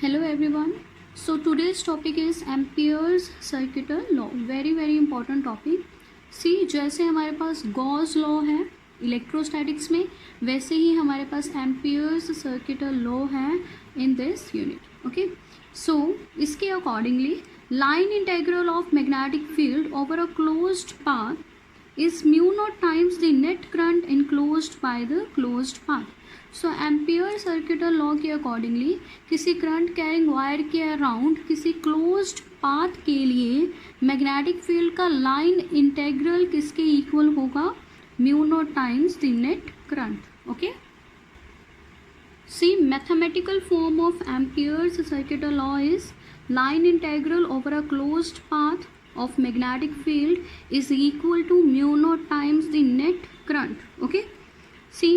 Hello everyone. So today's topic is Ampere's circuital law. Very important topic. See, जैसे हमारे पास Gauss law है electrostatics में, वैसे ही हमारे पास एम्पियर्स सर्किटल लॉ है इन दिस यूनिट. ओके, सो इसके accordingly line integral of magnetic field over a closed path is mu naught times the net current enclosed by the closed path. So ampere circuital law के accordingly किसी current carrying wire के around किसी closed path के लिए magnetic field का line integral किसके equal होगा? Mu naught times the net current. Okay, see mathematical form of Ampere's circuital law is line integral over a closed path of magnetic field is equal to mu naught times the net current. okay, see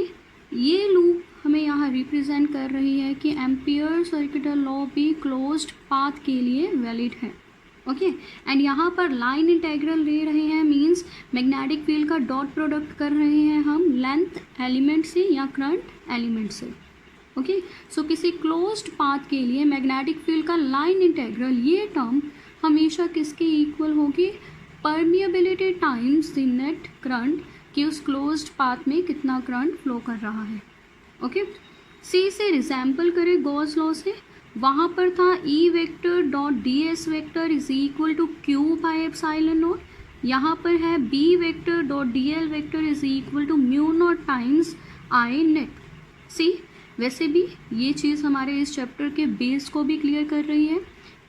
ये loop हमें यहाँ represent कर रही है कि ampere circuital law भी closed path के लिए वैलिड है. ओके, एंड यहाँ पर लाइन इंटेग्रल ले रहे हैं मींस मैग्नेटिक फील्ड का डॉट प्रोडक्ट कर रहे हैं हम लेंथ एलिमेंट से या करंट एलिमेंट से. ओके, सो किसी क्लोज्ड पाथ के लिए मैग्नेटिक फील्ड का लाइन इंटेग्रल, ये टर्म हमेशा किसके इक्वल होगी? Permeability times the net current, कि उस क्लोज्ड पाथ में कितना करंट फ्लो कर रहा है. ओके, सी से रिजैम्पल करें गॉस लॉ से, वहाँ पर था E vector dot D S vector is equal to Q by epsilon naught. यहाँ पर है B vector dot D L vector is equal to mu naught times I net. See वैसे भी ये चीज़ हमारे इस चैप्टर के बेस को भी क्लियर कर रही है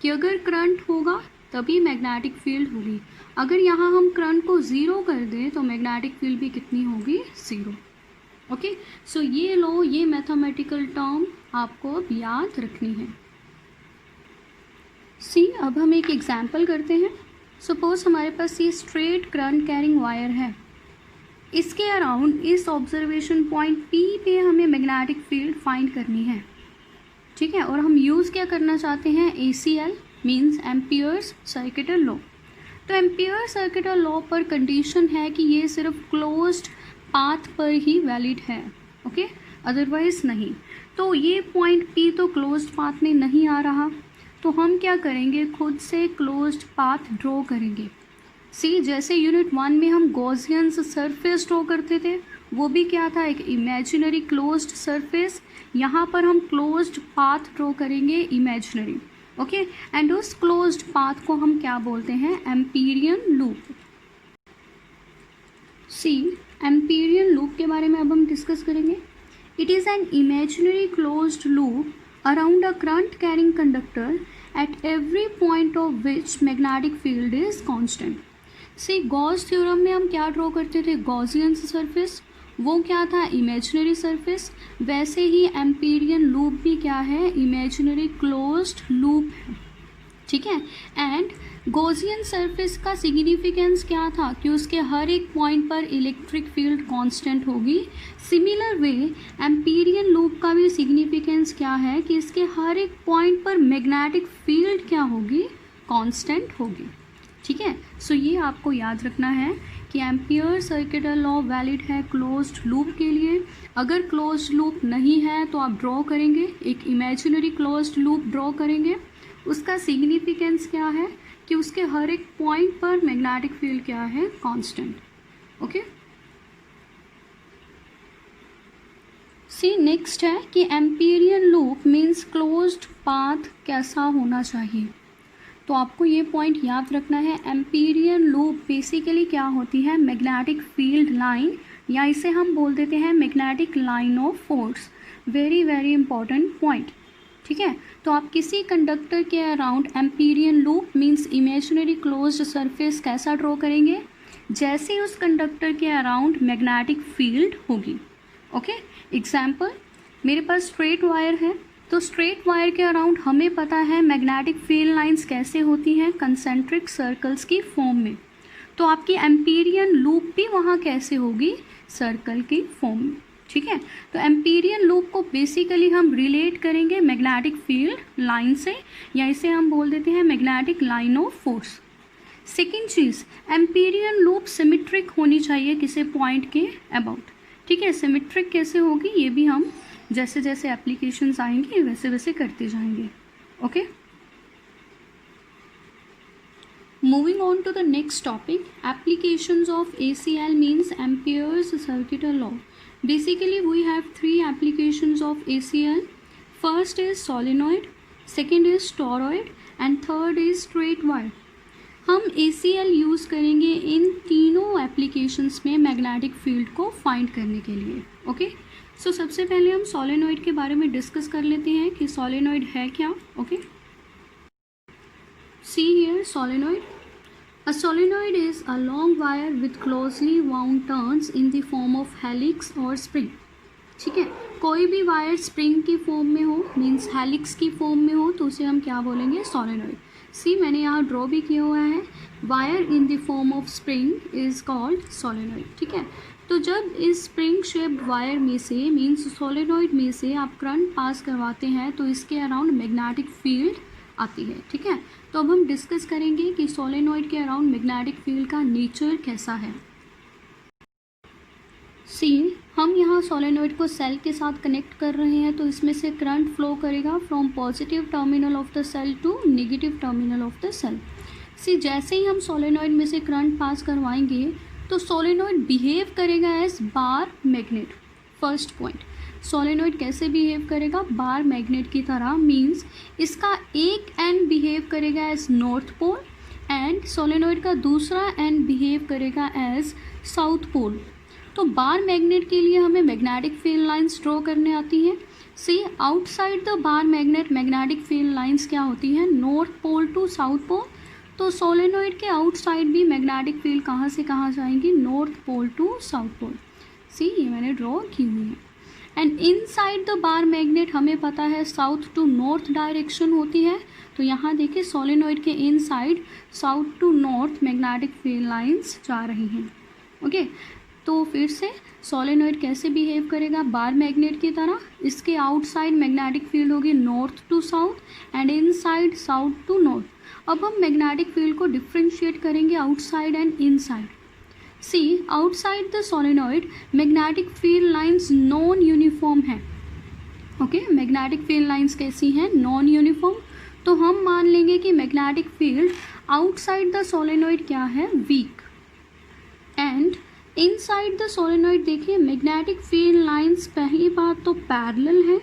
कि अगर करंट होगा तभी मैग्नेटिक फील्ड होगी. अगर यहाँ हम करंट को ज़ीरो कर दें तो मैग्नेटिक फील्ड भी कितनी होगी? ज़ीरो. ओके, सो ये लो, ये मैथमेटिकल टर्म आपको अब याद रखनी है. सी अब हम एक एग्जांपल करते हैं. सपोज हमारे पास ये स्ट्रेट करंट कैरिंग वायर है, इसके अराउंड इस ऑब्जर्वेशन पॉइंट पी पे हमें मैग्नेटिक फील्ड फाइंड करनी है. ठीक है, और हम यूज़ क्या करना चाहते हैं? ACL means amperes circuital law. तो एम्पियर सर्किटल लॉ पर कंडीशन है कि ये सिर्फ क्लोज्ड पाथ पर ही वैलिड है. ओके, अदरवाइज नहीं. तो ये पॉइंट P तो क्लोज्ड पाथ में नहीं आ रहा, तो हम क्या करेंगे? खुद से क्लोज्ड पाथ ड्रॉ करेंगे. सी जैसे यूनिट 1 में हम गॉसियंस सरफेस ड्रॉ करते थे, वो भी क्या था? एक इमेजिनरी क्लोज्ड सरफेस. यहाँ पर हम क्लोज्ड पाथ ड्रॉ करेंगे इमेजिनरी. ओके, एंड उस क्लोज्ड पाथ को हम क्या बोलते हैं? Amperian loop. See Amperian loop के बारे में अब हम डिस्कस करेंगे. It is an imaginary closed loop around a current carrying conductor at every point of which magnetic field is constant. See Gauss theorem में हम क्या ड्रॉ करते थे? गॉसियंस सरफेस, वो क्या था? Imaginary surface. वैसे ही एम्पीरियन लूप भी क्या है? इमेजिनरी क्लोज्ड लूप है. ठीक है, एंड गॉसियन सरफेस का सिग्निफिकेंस क्या था? कि उसके हर एक पॉइंट पर इलेक्ट्रिक फील्ड कांस्टेंट होगी. सिमिलर वे एम्पीरियन लूप का भी सिग्निफिकेंस क्या है? कि इसके हर एक पॉइंट पर मैग्नेटिक फील्ड क्या होगी? कांस्टेंट होगी. ठीक है, सो ये आपको याद रखना है कि एम्पियर सर्किटल लॉ वैलिड है क्लोज्ड लूप के लिए. अगर क्लोज्ड लूप नहीं है तो आप ड्रॉ करेंगे, एक इमेजिनरी क्लोज्ड लूप ड्रॉ करेंगे. उसका सिग्निफिकेंस क्या है? कि उसके हर एक पॉइंट पर मैग्नेटिक फील्ड क्या है? कांस्टेंट. ओके, सी नेक्स्ट है कि Amperian loop means closed path कैसा होना चाहिए. तो आपको ये पॉइंट याद रखना है. एम्पीरियन लूप बेसिकली क्या होती है? मैग्नेटिक फील्ड लाइन, या इसे हम बोल देते हैं magnetic line of force. Very important point. ठीक है, तो आप किसी कंडक्टर के around Amperian loop means imaginary closed surface कैसा ड्रॉ करेंगे? जैसे उस कंडक्टर के अराउंड मैग्नेटिक फील्ड होगी. ओके, एग्जाम्पल, मेरे पास स्ट्रेट वायर है, तो स्ट्रेट वायर के अराउंड हमें पता है मैग्नेटिक फील्ड लाइंस कैसे होती हैं? कंसेंट्रिक सर्कल्स की फॉर्म में. तो आपकी एम्पीरियन लूप भी वहाँ कैसे होगी? सर्कल की फॉर्म में. ठीक है, तो एम्पीरियन लूप को बेसिकली हम रिलेट करेंगे मैग्नेटिक फील्ड लाइन से, या इसे हम बोल देते हैं magnetic line of force. Second cheese, Amperian loop symmetric होनी चाहिए किसी पॉइंट के अबाउट. ठीक है, सिमेट्रिक कैसे होगी ये भी हम जैसे जैसे एप्लीकेशंस आएंगे वैसे वैसे करते जाएंगे. Okay, moving on to the next topic, applications of ACL means Ampere's circular law. Basically we have three applications of ACL. First is solenoid, second is toroid and third is straight wire. हम ACL use करेंगे इन तीनों applications में magnetic field को find करने के लिए. Okay, सो सबसे पहले हम सोलेनॉइड के बारे में डिस्कस कर लेते हैं कि सोलेनॉइड है क्या. Okay, see here solenoid. A solenoid is a long wire with closely wound turns in the form of helix or spring. ठीक है, कोई भी वायर स्प्रिंग की फॉर्म में हो, मीन्स हेलिक्स की फॉर्म में हो, तो उसे हम क्या बोलेंगे, सोलेनॉइड. सी मैंने यहाँ ड्रॉ भी किया हुआ है, wire in the form of spring is called solenoid. ठीक है, तो जब इस स्प्रिंग शेप्ड वायर में से मीन्स सोलेनॉइड में से आप करंट पास करवाते हैं तो इसके अराउंड मैग्नेटिक फील्ड आती है. ठीक है, तो अब हम डिस्कस करेंगे कि सोलेनॉइड के अराउंड मैग्नेटिक फील्ड का नेचर कैसा है. सी हम यहाँ सोलेनॉइड को सेल के साथ कनेक्ट कर रहे हैं, तो इसमें से करंट फ्लो करेगा from positive terminal of the cell to negative terminal of the cell. See जैसे ही हम सोलेनॉइड में से करंट पास करवाएंगे तो सोलेनॉइड बिहेव करेगा as bar magnet. First point, solenoid कैसे बिहेव करेगा, बार मैग्नेट की तरह. मींस इसका एक एंड बिहेव करेगा as north pole end solenoid का दूसरा एंड बिहेव करेगा एज साउथ पोल. तो बार मैग्नेट के लिए हमें मैग्नेटिक फील्ड लाइंस ड्रॉ करने आती हैं. See outside the bar magnet magnetic field lines क्या होती हैं, north pole to south pole. तो सोलेनॉइड के आउटसाइड भी मैग्नेटिक फील्ड कहाँ से कहाँ जाएंगी, north pole to south pole. See ये मैंने ड्रॉ की हुई है. And inside the bar magnet हमें पता है साउथ टू नॉर्थ डायरेक्शन होती है, तो यहाँ देखिए सोलेनॉइड के inside south to north magnetic field lines जा रही हैं. ओके, तो फिर से सोलेनॉइड कैसे बिहेव करेगा, बार मैग्नेट की तरह. इसके आउटसाइड मैग्नेटिक फील्ड होगी north to south and inside south to north. अब हम मैग्नेटिक फील्ड को डिफ्रेंशिएट करेंगे outside and inside. See outside the solenoid magnetic field lines non uniform है. ओके, मैग्नेटिक फील्ड लाइंस कैसी हैं, नॉन यूनिफॉर्म. तो हम मान लेंगे कि magnetic field outside the solenoid क्या है, weak. And inside the solenoid देखिए मैग्नेटिक फील्ड लाइंस पहली बात तो पैरेलल है,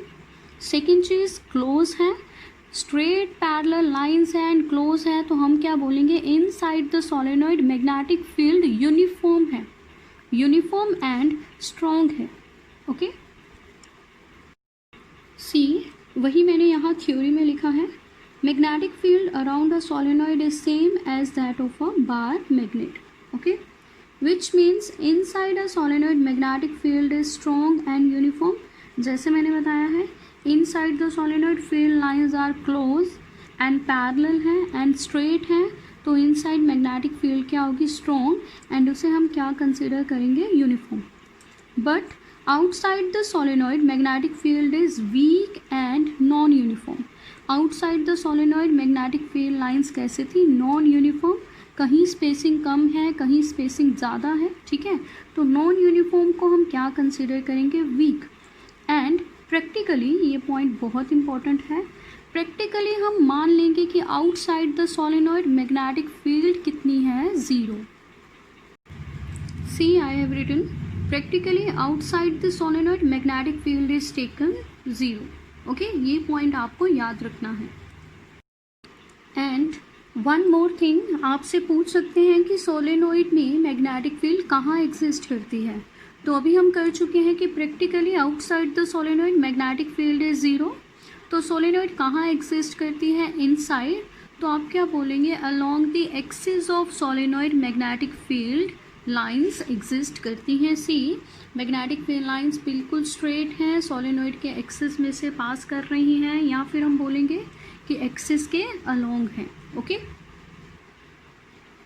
सेकेंड चीज़ क्लोज है, स्ट्रेट पैरेलल लाइंस है एंड क्लोज है. तो हम क्या बोलेंगे, inside the solenoid magnetic field uniform है, यूनिफॉर्म एंड स्ट्रॉन्ग है. ओके, सी वही मैंने यहाँ थ्योरी में लिखा है, magnetic field around a solenoid is same as that of a bar magnet. Okay, which means inside a solenoid magnetic field is strong and uniform. जैसे मैंने बताया है, inside the solenoid field lines are close and parallel हैं and straight हैं, तो inside magnetic field क्या होगी, strong, and उसे हम क्या कंसिडर करेंगे, uniform. But outside the solenoid magnetic field is weak and non uniform. Outside the solenoid magnetic field lines कैसे थी, नॉन यूनिफॉर्म. कहीं स्पेसिंग कम है, कहीं स्पेसिंग ज़्यादा है. ठीक है, तो नॉन यूनिफॉर्म को हम क्या कंसिडर करेंगे, वीक. एंड प्रैक्टिकली ये पॉइंट बहुत इंपॉर्टेंट है, प्रैक्टिकली हम मान लेंगे कि outside the solenoid magnetic field कितनी है, zero. See I have written practically outside the solenoid magnetic field is taken zero. Okay, ये पॉइंट आपको याद रखना है. एंड वन मोर थिंग, आपसे पूछ सकते हैं कि सोलेनॉइड में मैग्नेटिक फील्ड कहाँ एग्जिस्ट करती है. तो अभी हम कर चुके हैं कि practically outside the solenoid magnetic field is zero. तो सोलेनॉइड कहाँ एग्जिस्ट करती है, इनसाइड. तो आप क्या बोलेंगे, along the axis of solenoid magnetic field lines exist करती हैं. सी मैग्नेटिक फील्ड लाइंस बिल्कुल स्ट्रेट हैं, सोलेनॉइड के एक्सिस में से पास कर रही हैं, या फिर हम बोलेंगे कि एक्सिस के अलोंग हैं. Okay,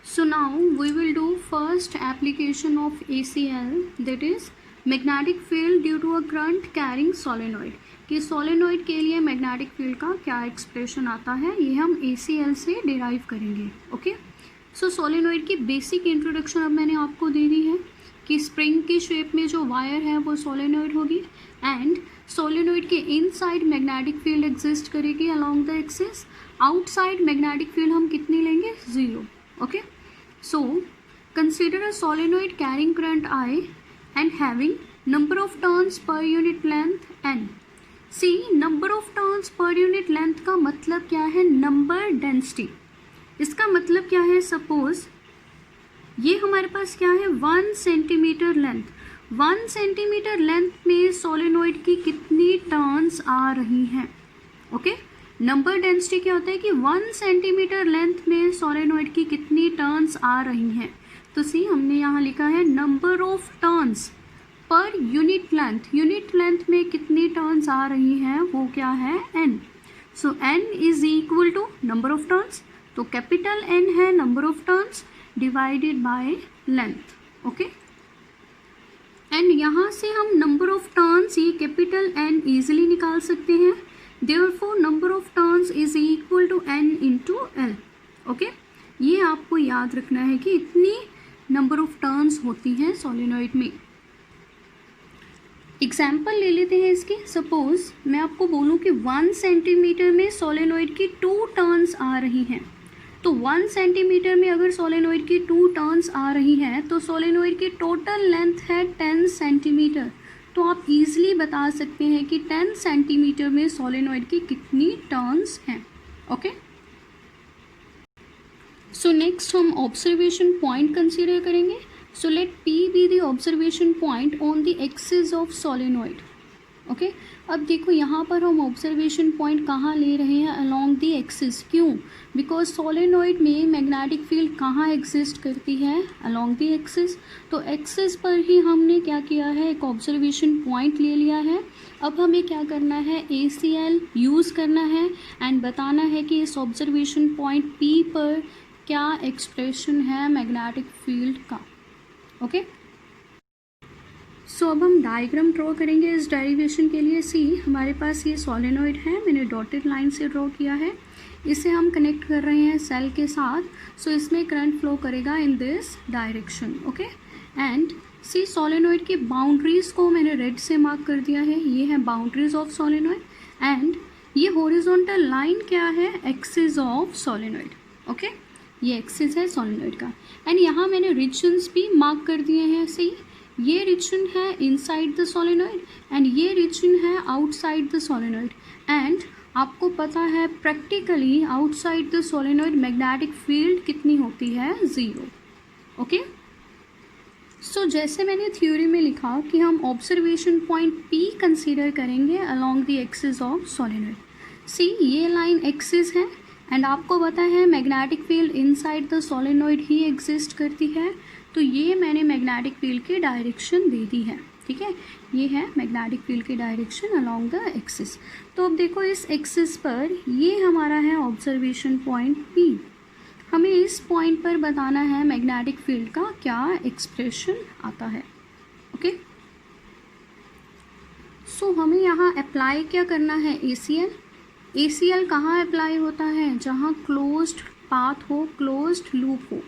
so now we will do first application of ACL, that is magnetic field due to a current carrying solenoid. कि सोलेनॉइड के लिए मैग्नेटिक फील्ड का क्या एक्सप्रेशन आता है, ये हम ACL से डिराइव करेंगे. ओके, सो सोलेनॉइड की बेसिक इंट्रोडक्शन अब मैंने आपको दे दी है. कि स्प्रिंग की शेप में जो वायर है वो सोलेनोइड होगी एंड सोलेनोइड के इनसाइड मैग्नेटिक फील्ड एग्जिस्ट करेगी along the axis. Outside magnetic field हम कितनी लेंगे? 0. Okay, so consider a solenoid carrying current I and having number of turns per unit length n. See, number of turns per unit length का मतलब क्या है? Number density. इसका मतलब क्या है? सपोज ये हमारे पास क्या है? 1 सेंटीमीटर लेंथ. 1 सेंटीमीटर लेंथ में सोलेनोइड की कितनी टर्न्स आ रही हैं? ओके, नंबर डेंसिटी क्या होता है कि 1 सेंटीमीटर लेंथ में सोलेनोइड की कितनी टर्न्स आ रही हैं. तो सी, हमने यहाँ लिखा है number of turns per unit length. Unit length में कितनी टर्न्स आ रही हैं वो क्या है? n. So n is equal to number of turns. तो कैपिटल N है number of turns divided by length. Okay, and यहाँ से हम नंबर ऑफ टर्न्स ये कैपिटल N इजीली निकाल सकते हैं. Therefore number of turns is equal to n into L. Okay, ये आपको याद रखना है कि इतनी नंबर ऑफ टर्न्स होती हैं सोलेनोइड में. एग्जाम्पल ले लेते हैं इसकी. सपोज मैं आपको बोलूँ कि 1 सेंटीमीटर में सोलेनोइड की 2 टर्न्स आ रही हैं. तो 1 सेंटीमीटर में अगर सोलेनोइड की 2 टर्न्स आ रही हैं तो सोलेनोइड की टोटल लेंथ है 10 सेंटीमीटर. तो आप इजीली बता सकते हैं कि 10 सेंटीमीटर में सोलेनोइड की कितनी टर्न्स हैं. ओके, सो नेक्स्ट हम ऑब्जर्वेशन पॉइंट कंसीडर करेंगे. So let P be the observation point on the axis of solenoid. Okay, अब देखो यहाँ पर हम ऑब्जर्वेशन पॉइंट कहाँ ले रहे हैं? Along the axis. क्यों? बिकॉज सोलेनोइड में मैग्नेटिक फील्ड कहाँ एग्जिस्ट करती है? Along the axis. तो एक्सिस पर ही हमने क्या किया है? एक ऑब्जर्वेशन पॉइंट ले लिया है. अब हमें क्या करना है? ACL यूज़ करना है एंड बताना है कि इस ऑब्जर्वेशन पॉइंट P पर क्या एक्सप्रेशन है मैग्नेटिक फील्ड का. ओके, सो अब हम डायग्राम ड्रॉ करेंगे इस डेरिवेशन के लिए. सी, हमारे पास ये सोलेनोइड है, मैंने डॉटेड लाइन से ड्रॉ किया है. इसे हम कनेक्ट कर रहे हैं सेल के साथ. सो इसमें करंट फ्लो करेगा in this direction. Okay, and see, solenoid की बाउंड्रीज को मैंने रेड से मार्क कर दिया है. ये है बाउंड्रीज ऑफ सोलेनोइड एंड ये हॉरिजॉन्टल लाइन क्या है? Axis of solenoid. ओके, ये एक्सिस है सोलेनोइड का एंड यहाँ मैंने रीजन्स भी मार्क कर दिए हैं. सी, ये रीजन है इनसाइड द सोलेनोइड एंड ये रीजन है आउटसाइड द सोलेनोइड. एंड आपको पता है practically outside the solenoid magnetic field कितनी होती है? 0. ओके, सो जैसे मैंने थ्योरी में लिखा कि हम ऑब्जर्वेशन पॉइंट P कंसीडर करेंगे along the axis of solenoid. See, ये लाइन एक्सिस है एंड आपको पता है magnetic field inside the solenoid ही एग्जिस्ट करती है. तो ये मैंने मैग्नेटिक फील्ड की डायरेक्शन दे दी है. ठीक है, ये है मैग्नेटिक फील्ड की डायरेक्शन अलोंग द एक्सिस. तो अब देखो इस एक्सिस पर ये हमारा है ऑब्जर्वेशन पॉइंट P. हमें इस पॉइंट पर बताना है मैग्नेटिक फील्ड का क्या एक्सप्रेशन आता है. ओके, सो हमें यहाँ अप्लाई क्या करना है? ACL. ACL कहाँ अप्लाई होता है? जहाँ क्लोज्ड पाथ हो, क्लोज्ड लूप हो.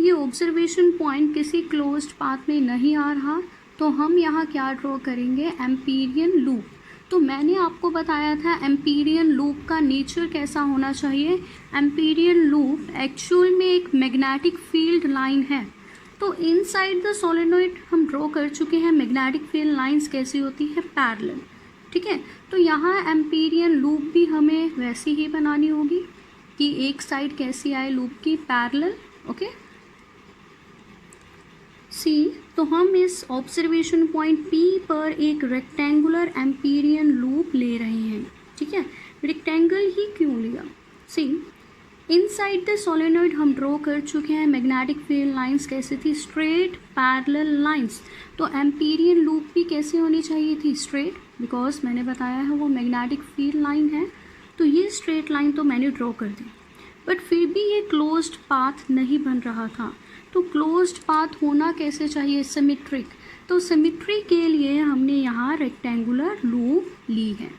ये ऑब्जर्वेशन पॉइंट किसी क्लोज्ड पाथ में नहीं आ रहा तो हम यहाँ क्या ड्रॉ करेंगे? Amperian loop. तो मैंने आपको बताया था एम्पीरियन लूप का नेचर कैसा होना चाहिए. एम्पीरियन लूप एक्चुअल में एक मैग्नेटिक फील्ड लाइन है. तो इनसाइड द सोलेनोइड हम ड्रॉ कर चुके हैं. मैग्नेटिक फील्ड लाइंस कैसी होती है? पैरेलल. ठीक है, तो यहाँ एम्पीरियन लूप भी हमें वैसी ही बनानी होगी कि एक साइड कैसी आए लूप की? पैरेलल. ओके, सी, तो हम इस ऑब्जर्वेशन पॉइंट P पर एक रेक्टेंगुलर एम्पीरियन लूप ले रहे हैं. ठीक है, रेक्टेंगल ही क्यों लिया? सी, इनसाइड द सोलेनोइड हम ड्रॉ कर चुके हैं. मैग्नेटिक फील्ड लाइंस कैसी थी? Straight parallel lines. तो एम्पीरियन लूप भी कैसी होनी चाहिए थी? स्ट्रेट, बिकॉज मैंने बताया है वो मैग्नेटिक फील्ड लाइन है. तो ये स्ट्रेट लाइन तो मैंने ड्रॉ कर दी, बट फिर भी ये क्लोज्ड पाथ नहीं बन रहा था. तो क्लोज्ड पाथ होना कैसे चाहिए? सिमेट्रिक. तो सिमेट्री के लिए हमने यहाँ रेक्टेंगुलर लूप ली है.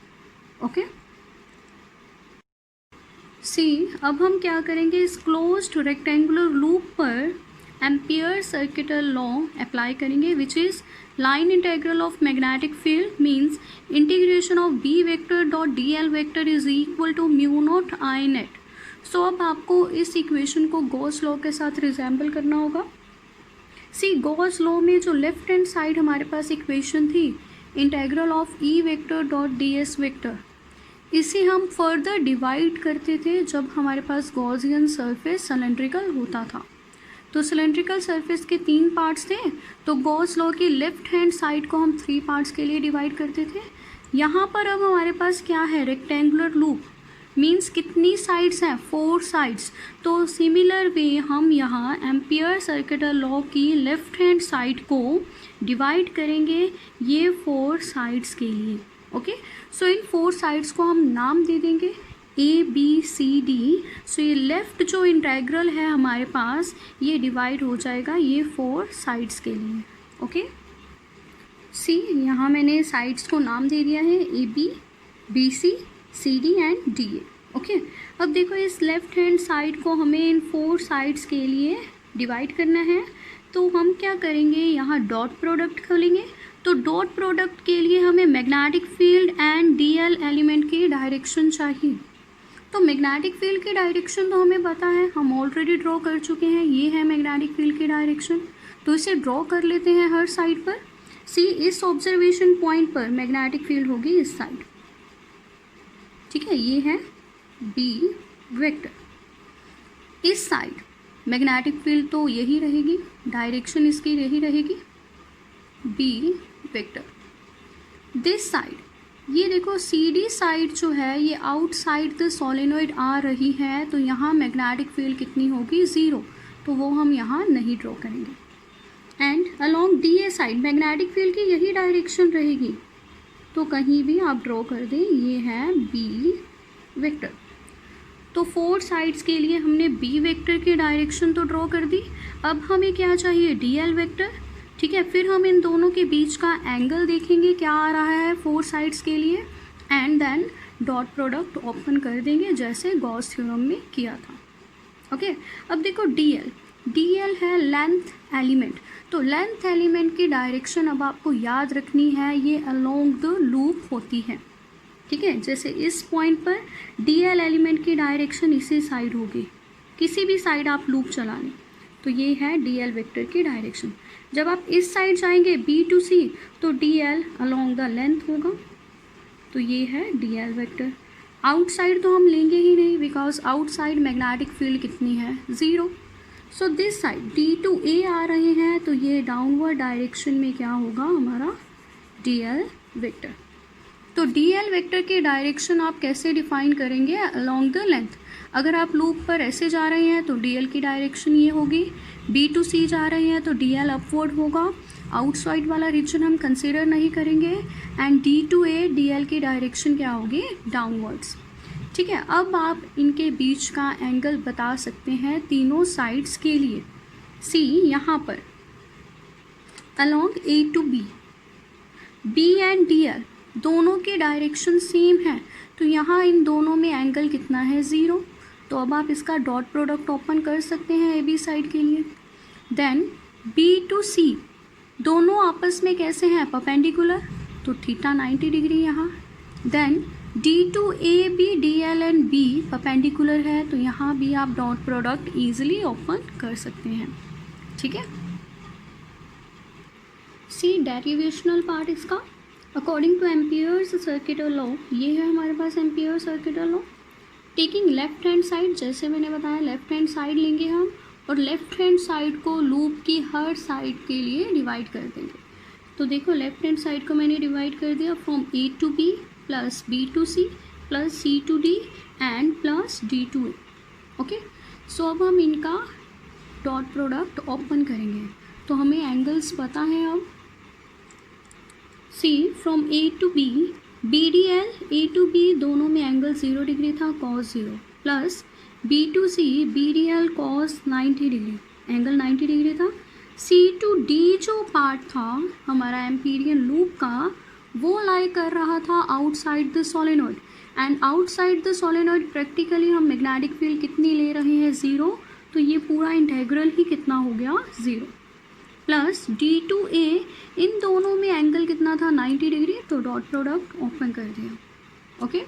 ओके, सी, अब हम क्या करेंगे? इस क्लोज्ड रेक्टेंगुलर लूप पर एम्पियर सर्किटल लॉ अप्लाई करेंगे, which is line integral of magnetic field means integration of B vector dot D L vector is equal to mu naught I net. So अब आपको इस equation को Gauss law के साथ resemble करना होगा। सी Gauss law में जो लेफ्ट हैंड साइड हमारे पास इक्वेशन थी integral of E vector dot D S vector, इसे हम फर्दर डिवाइड करते थे जब हमारे पास गॉसियन सरफेस सिलेंड्रिकल होता था। तो सिलेंड्रिकल सरफेस के 3 पार्ट्स थे, तो गॉस लॉ की लेफ्ट हैंड साइड को हम 3 पार्ट्स के लिए डिवाइड करते थे। यहाँ पर अब हमारे पास क्या है, रेक्टेंगुलर लूप मीन्स कितनी साइड्स हैं, 4 साइड्स। तो सिमिलर वे हम यहाँ एम्पियर सर्किटल लॉ की लेफ्ट हैंड साइड को डिवाइड करेंगे ये 4 साइड्स के लिए। ओके, सो इन 4 साइड्स को हम नाम दे देंगे ए बी सी डी। सो ये लेफ्ट जो इंटेग्रल है हमारे पास ये डिवाइड हो जाएगा ये 4 साइड्स के लिए। ओके, सी यहाँ मैंने साइड्स को नाम दे दिया है A B B C C D and D A. Okay, अब देखो इस लेफ्ट हैंड साइड को हमें इन 4 साइड्स के लिए डिवाइड करना है, तो हम क्या करेंगे, यहाँ डॉट प्रोडक्ट खोलेंगे। तो डॉट प्रोडक्ट के लिए हमें magnetic field and DL element की डायरेक्शन चाहिए। तो मैग्नेटिक फील्ड की डायरेक्शन तो हमें पता है, हम ऑलरेडी ड्रॉ कर चुके हैं, ये है मैग्नेटिक फील्ड की डायरेक्शन। तो इसे ड्रॉ कर लेते हैं हर साइड पर। सी इस ऑब्जर्वेशन पॉइंट पर मैग्नेटिक फील्ड होगी इस साइड, ठीक है, ये है बी वेक्टर। इस साइड मैग्नेटिक फील्ड तो यही रहेगी, डायरेक्शन इसकी यही रहेगी बी वेक्टर। दिस साइड ये देखो सी डी साइड जो है ये आउटसाइड द सोलेनोइड आ रही है, तो यहाँ मैग्नेटिक फील्ड कितनी होगी, 0, तो वो हम यहाँ नहीं ड्रॉ करेंगे। And along D A side magnetic field की यही डायरेक्शन रहेगी, तो कहीं भी आप ड्रॉ कर दें, ये है बी वेक्टर। तो 4 साइड्स के लिए हमने बी वेक्टर की डायरेक्शन तो ड्रॉ कर दी। अब हमें क्या चाहिए, डी एल वेक्टर, ठीक है। फिर हम इन दोनों के बीच का एंगल देखेंगे क्या आ रहा है 4 साइड्स के लिए, and then dot product open कर देंगे जैसे गॉस थ्योरम में किया था। ओके, अब देखो डी एल है लेंथ एलिमेंट। तो लेंथ एलिमेंट की डायरेक्शन अब आपको याद रखनी है, ये अलोंग द लूप होती है, ठीक है। जैसे इस पॉइंट पर डी एल एलिमेंट की डायरेक्शन इसी साइड होगी, किसी भी साइड आप लूप चला लें, तो ये है डी एल वेक्टर की डायरेक्शन। जब आप इस साइड जाएंगे बी टू सी, तो D L along the length होगा, तो ये है डी एल वेक्टर। आउटसाइड तो हम लेंगे ही नहीं, बिकॉज आउटसाइड मैग्नेटिक फील्ड कितनी है, 0। So this side D to A आ रहे हैं, तो ये डाउनवर्ड डायरेक्शन में क्या होगा हमारा डी एल वेक्टर। तो डी एल वेक्टर की डायरेक्शन आप कैसे डिफाइन करेंगे, अलोंग द लेंथ। अगर आप लूप पर ऐसे जा रहे हैं तो डी एल की डायरेक्शन ये होगी, बी टू सी जा रहे हैं तो डी एल अपवर्ड होगा, आउटसाइड वाला रीजन हम कंसिडर नहीं करेंगे, and D to A D L की डायरेक्शन क्या होगी, डाउनवर्ड्स, ठीक है। अब आप इनके बीच का एंगल बता सकते हैं तीनों साइड्स के लिए। सी यहाँ पर along A to B and D L दोनों की डायरेक्शन सेम है, तो यहाँ इन दोनों में एंगल कितना है, 0। तो अब आप इसका डॉट प्रोडक्ट ओपन कर सकते हैं ए बी साइड के लिए। देन बी टू सी दोनों आपस में कैसे हैं, परपेंडिकुलर, तो थीटा 90 डिग्री यहाँ। Then D to A B D L and B perpendicular है, तो यहाँ भी आप डॉट प्रोडक्ट ईजिली ओपन कर सकते हैं, ठीक है। सी डेरिवेशनल पार्ट इसका according to Ampere's circuital law, ये है हमारे पास Ampere circuital law. Taking left hand side, जैसे मैंने बताया लेफ्ट हैंड साइड लेंगे हम, और लेफ्ट हैंड साइड को लूप की हर साइड के लिए डिवाइड कर देंगे। तो देखो लेफ्ट हैंड साइड को मैंने डिवाइड कर दिया from A to B plus B to C plus C to D and plus D to A. Okay, so अब हम इनका डॉट प्रोडक्ट ओपन करेंगे, तो हमें एंगल्स पता है। अब see from A to B B D L A to B दोनों में एंगल 0 डिग्री था, cos 0, plus B to C B D L cos 90 degree, angle 90 degree था। सी टू डी जो पार्ट था हमारा एम्पीरियन लूप का, वो लाई कर रहा था outside the solenoid, and outside the solenoid practically हम मैग्नेटिक फील्ड कितनी ले रहे हैं, 0। तो ये पूरा इंटेग्रल ही कितना हो गया 0 प्लस D2A, इन दोनों में एंगल कितना था 90 डिग्री, तो डॉट प्रोडक्ट ओपन कर दिया। ओके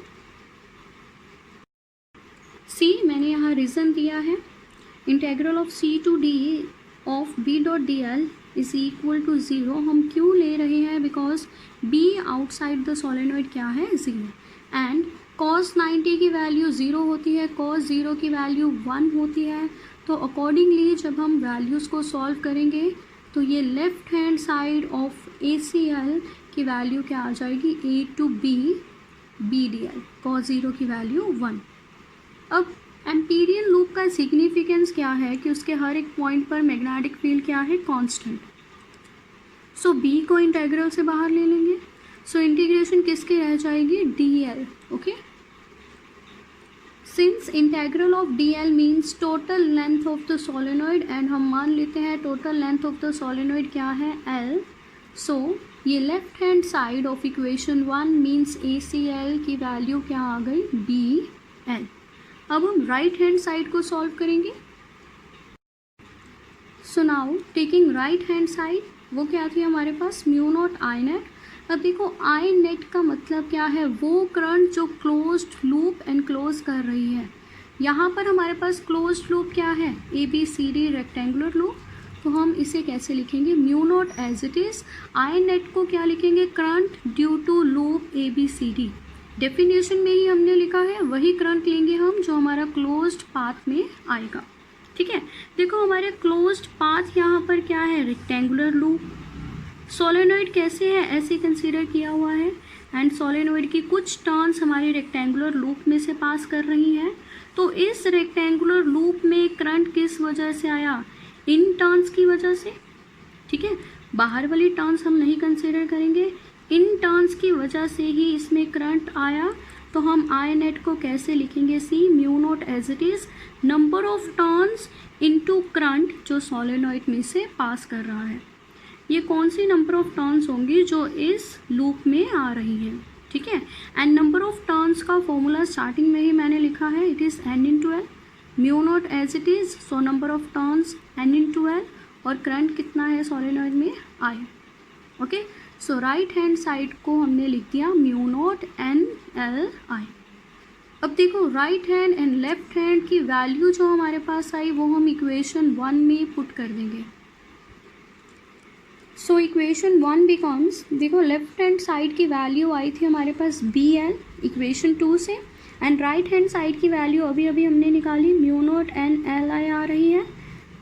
सी मैंने यहाँ रीज़न दिया है, integral of C to D of B dot DL is equal to 0। हम क्यों ले रहे हैं, because B outside the solenoid क्या है 0 एंड cos 90 की वैल्यू 0 होती है, cos 0 की वैल्यू 1 होती है। तो अकॉर्डिंगली जब हम वैल्यूज़ को सॉल्व करेंगे तो ये left hand side of ACL की वैल्यू क्या आ जाएगी, A to B BDL, cos 0 की वैल्यू 1। अब एम्पीरियन लूप का सिग्निफिकेंस क्या है कि उसके हर एक पॉइंट पर मैग्नेटिक फील्ड क्या है, कांस्टेंट। सो B को इंटीग्रल से बाहर ले लेंगे, सो इंटीग्रेशन किसके रह जाएगी, DL। Okay since integral of DL means total length of the solenoid and हम मान लेते हैं total length of the solenoid क्या है L। सो ये left hand side of equation 1 means ACL की वैल्यू क्या आ गई, BL। अब हम राइट हैंड साइड को सॉल्व करेंगे। So now taking right hand side, वो क्या थी हमारे पास, म्यू नॉट आई नेट। अब देखो आई नेट का मतलब क्या है, वो करंट जो क्लोज्ड लूप एनक्लोज कर रही है। यहाँ पर हमारे पास क्लोज्ड लूप क्या है, ABCD रेक्टेंगुलर लूप। तो हम इसे कैसे लिखेंगे, mu naught as it is, I net को क्या लिखेंगे, current due to loop ABCD। Definition में ही हमने लिखा है, वही करंट लेंगे हम जो हमारा क्लोज्ड पाथ में आएगा। ठीक है, देखो हमारे क्लोज्ड पाथ यहाँ पर क्या है, रेक्टेंगुलर लूप। सोलेनोइड कैसे है, ऐसे कंसीडर किया हुआ है एंड सोलेनोइड की कुछ टर्न्स हमारे रेक्टेंगुलर लूप में से पास कर रही हैं। तो इस रेक्टेंगुलर लूप में करंट किस वजह से आया, इन टर्न्स की वजह से। ठीक है, बाहर वाली टर्न्स हम नहीं कंसीडर करेंगे, इन टर्न्स की वजह से ही इसमें करंट आया। तो हम आई नेट को कैसे लिखेंगे, see mu naught as it is number of turns into current जो सोलेनोइड में से पास कर रहा है। ये कौन सी नंबर ऑफ टर्न्स होंगी जो इस लूप में आ रही हैं। ठीक है, एंड नंबर ऑफ टर्न्स का फॉर्मूला स्टार्टिंग में ही मैंने लिखा है, it is n into L, mu naught as it is, so number of turns n into L, और करंट कितना है सोलेनोइड में, I। Okay, so right hand side को हमने लिख दिया म्यू नॉट NLI। अब देखो right hand and left hand की वैल्यू जो हमारे पास आई वो हम इक्वेशन 1 में पुट कर देंगे। सो इक्वेशन 1 बिकम्स, देखो लेफ्ट हैंड साइड की वैल्यू आई थी हमारे पास BL इक्वेशन 2 से, एंड राइट हैंड साइड की वैल्यू अभी अभी हमने निकाली, म्यू नॉट NLI आ रही है।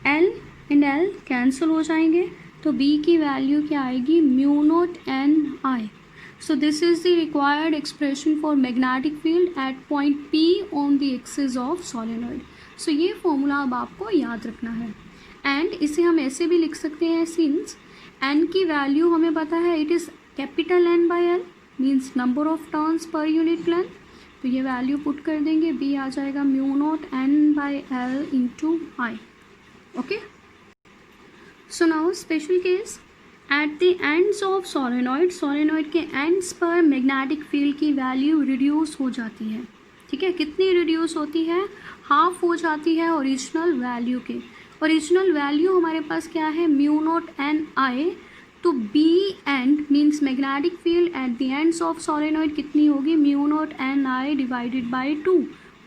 L एंड L कैंसिल हो जाएंगे, तो B की वैल्यू क्या आएगी, mu naught NI। So this is the required expression for magnetic field at point P on the axis of solenoid. So ये फॉर्मूला अब आपको याद रखना है एंड इसे हम ऐसे भी लिख सकते हैं, सिंस N की वैल्यू हमें पता है it is capital N by L means number of turns per unit length. तो ये वैल्यू पुट कर देंगे, B आ जाएगा mu naught N by L into I। Okay, so now special case, at the ends of solenoid, solenoid के ends पर magnetic field की value reduce हो जाती है। ठीक है, कितनी रिड्यूस होती है, हाफ हो जाती है ओरिजिनल वैल्यू के। ओरिजिनल वैल्यू हमारे पास क्या है, म्यू नॉट NI। तो B and means magnetic field at the ends of solenoid कितनी होगी, mu naught NI divided by 2।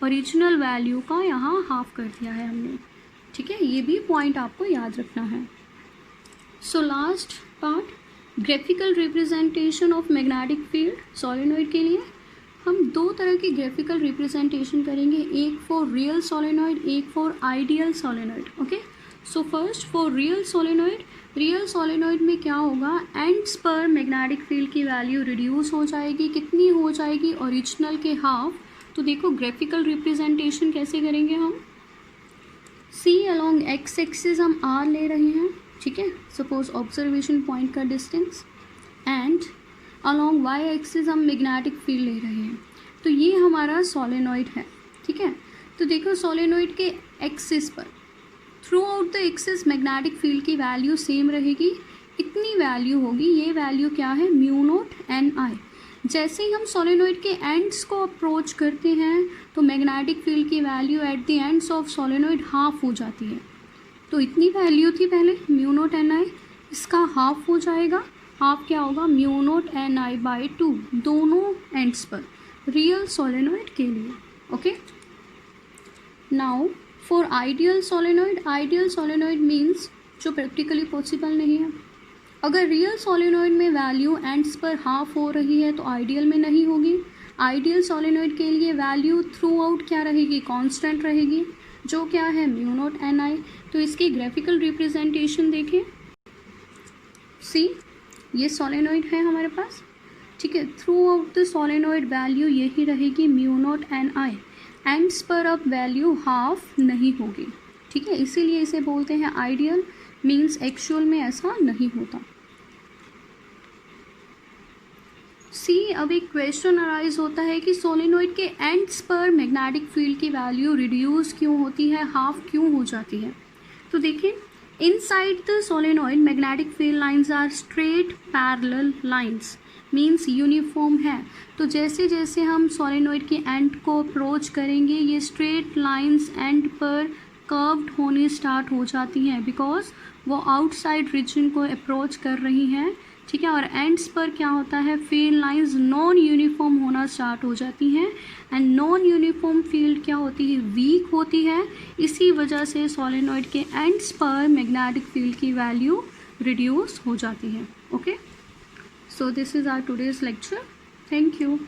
Original value का यहाँ हाफ कर दिया है हमने। ठीक है, ये भी पॉइंट आपको याद रखना है। So last part, graphical representation of magnetic field solenoid के लिए हम दो तरह की ग्राफिकल रिप्रेजेंटेशन करेंगे, एक फॉर रियल सोलेनोइड, एक for ideal solenoid. Okay, so first for real solenoid, real solenoid में क्या होगा, एंड्स पर मैग्नेटिक फील्ड की वैल्यू रिड्यूस हो जाएगी, कितनी हो जाएगी, ओरिजिनल के हाफ। तो देखो ग्राफिकल रिप्रेजेंटेशन कैसे करेंगे हम, सी अलॉन्ग एक्स एक्सिस हम R ले रहे हैं। ठीक है, सपोज ऑब्जर्वेशन पॉइंट का distance, and along Y axis हम मैग्नेटिक फील्ड ले रहे हैं। तो ये हमारा सोलेनोइड है। ठीक है, तो देखो सोलेनोइड के एक्सिस पर through out the axis magnetic field की वैल्यू सेम रहेगी, इतनी वैल्यू होगी, ये वैल्यू क्या है, म्यू नॉट NI। जैसे ही हम सोलेनोइड के एंड्स को अप्रोच करते हैं तो मैग्नेटिक फील्ड की value at the ends of solenoid half हो जाती है। तो इतनी वैल्यू थी पहले म्यू नॉट एन आई, इसका हाफ हो जाएगा। हाफ क्या होगा, mu not an I by 2 दोनों एंड्स पर रियल सोलेनोइड के लिए। Okay, now for ideal solenoid means जो प्रैक्टिकली पॉसिबल नहीं है। अगर रियल सोलेनोइड में वैल्यू एंड्स पर हाफ हो रही है तो आइडियल में नहीं होगी। आइडियल सोलेनोइड के लिए वैल्यू थ्रू आउट क्या रहेगी, कांस्टेंट रहेगी, जो क्या है म्यू नॉट एन आई। तो इसकी ग्राफिकल रिप्रेजेंटेशन देखें। सी, ये सोलेनोइड है हमारे पास, ठीक है। Through out the solenoid value यही रहेगी mu not an I, ends पर अब वैल्यू हाफ नहीं होगी, ठीक है। इसीलिए इसे बोलते हैं आइडियल, मीन्स एक्चुअल में ऐसा नहीं होता। सी, अब एक क्वेश्चन अराइज होता है कि सोलेनोइड के एंड्स पर मैग्नेटिक फील्ड की वैल्यू रिड्यूस क्यों होती है, हाफ क्यों हो जाती है। तो देखिए, inside the solenoid magnetic field lines are straight parallel lines, means uniform है। तो जैसे जैसे हम सोलेनोइड के एंड को अप्रोच करेंगे ये स्ट्रेट लाइंस एंड पर कर्व्ड होने स्टार्ट हो जाती हैं, बिकॉज वो आउटसाइड रीजन को अप्रोच कर रही हैं, ठीक है। और एंड्स पर क्या होता है, फील्ड लाइंस नॉन यूनिफॉर्म होना स्टार्ट हो जाती हैं, एंड नॉन यूनिफॉर्म फील्ड क्या होती है, वीक होती है। इसी वजह से सोलेनोइड के एंड्स पर मैग्नेटिक फील्ड की वैल्यू रिड्यूस हो जाती है। Okay, so this is our today's lecture. Thank you.